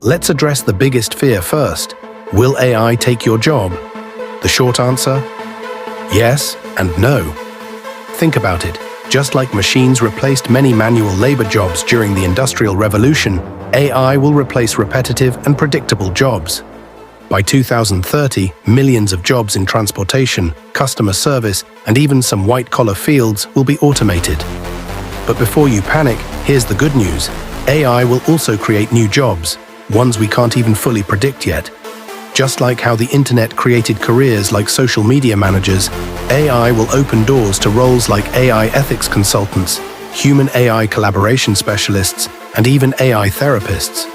let's address the biggest fear first. Will AI take your job? The short answer? Yes and no. Think about it. Just like machines replaced many manual labor jobs during the Industrial Revolution, AI will replace repetitive and predictable jobs. By 2030, millions of jobs in transportation, customer service, and even some white-collar fields will be automated. But before you panic, here's the good news. AI will also create new jobs, ones we can't even fully predict yet. Just like how the internet created careers like social media managers, AI will open doors to roles like AI ethics consultants, human-AI collaboration specialists, and even AI therapists.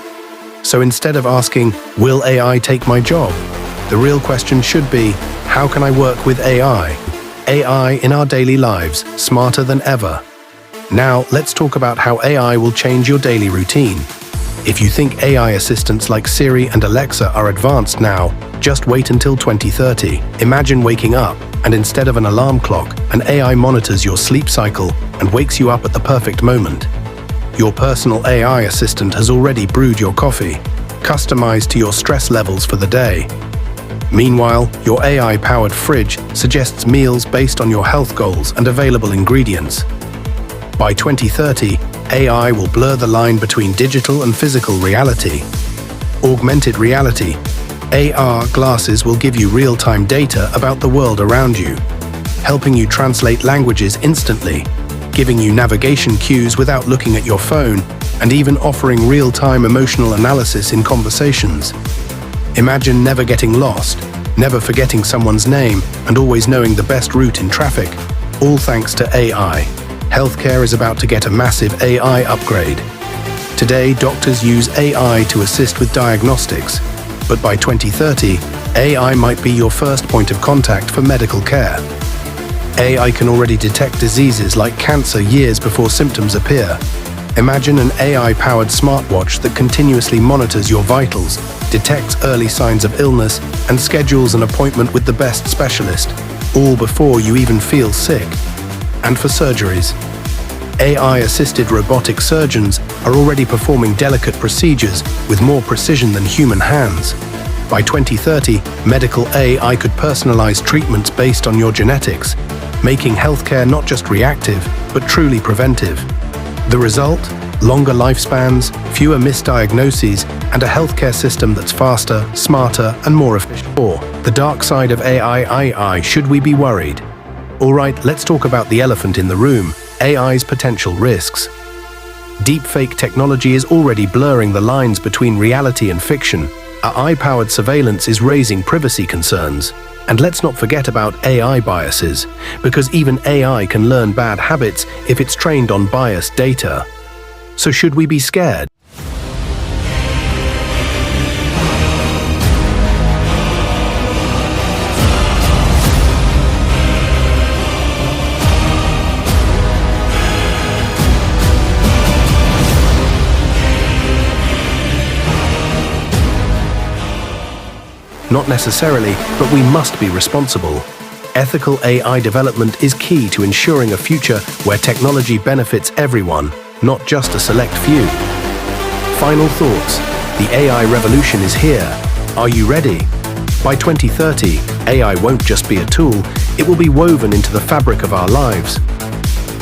So instead of asking, will AI take my job? The real question should be, how can I work with AI? AI in our daily lives, smarter than ever. Now, let's talk about how AI will change your daily routine. If you think AI assistants like Siri and Alexa are advanced now, just wait until 2030. Imagine waking up, and instead of an alarm clock, an AI monitors your sleep cycle and wakes you up at the perfect moment. Your personal AI assistant has already brewed your coffee, customized to your stress levels for the day. Meanwhile, your AI-powered fridge suggests meals based on your health goals and available ingredients. By 2030, AI will blur the line between digital and physical reality. Augmented reality. AR glasses will give you real-time data about the world around you, helping you translate languages instantly, giving you navigation cues without looking at your phone, and even offering real-time emotional analysis in conversations. Imagine never getting lost, never forgetting someone's name, and always knowing the best route in traffic, all thanks to AI. Healthcare is about to get a massive AI upgrade. Today, doctors use AI to assist with diagnostics, but by 2030, AI might be your first point of contact for medical care. AI can already detect diseases like cancer years before symptoms appear. Imagine an AI-powered smartwatch that continuously monitors your vitals, detects early signs of illness, and schedules an appointment with the best specialist, all before you even feel sick. And for surgeries, AI-assisted robotic surgeons are already performing delicate procedures with more precision than human hands. By 2030, medical AI could personalize treatments based on your genetics, making healthcare not just reactive, but truly preventive. The result? Longer lifespans, fewer misdiagnoses, and a healthcare system that's faster, smarter, and more efficient. The dark side of AI, should we be worried? Alright, let's talk about the elephant in the room, AI's potential risks. Deepfake technology is already blurring the lines between reality and fiction. Our AI-powered surveillance is raising privacy concerns. And let's not forget about AI biases, because even AI can learn bad habits if it's trained on biased data. So should we be scared? Not necessarily, but we must be responsible. Ethical AI development is key to ensuring a future where technology benefits everyone, not just a select few. Final thoughts. The AI revolution is here. Are you ready? By 2030, AI won't just be a tool, it will be woven into the fabric of our lives.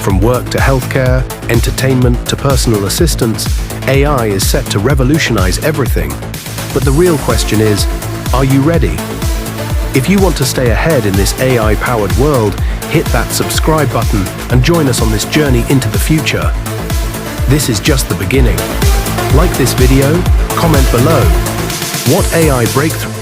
From work to healthcare, entertainment to personal assistance, AI is set to revolutionize everything. But the real question is, are you ready? If you want to stay ahead in this AI-powered world, hit that subscribe button and join us on this journey into the future. This is just the beginning. Like this video, comment below. What AI breakthrough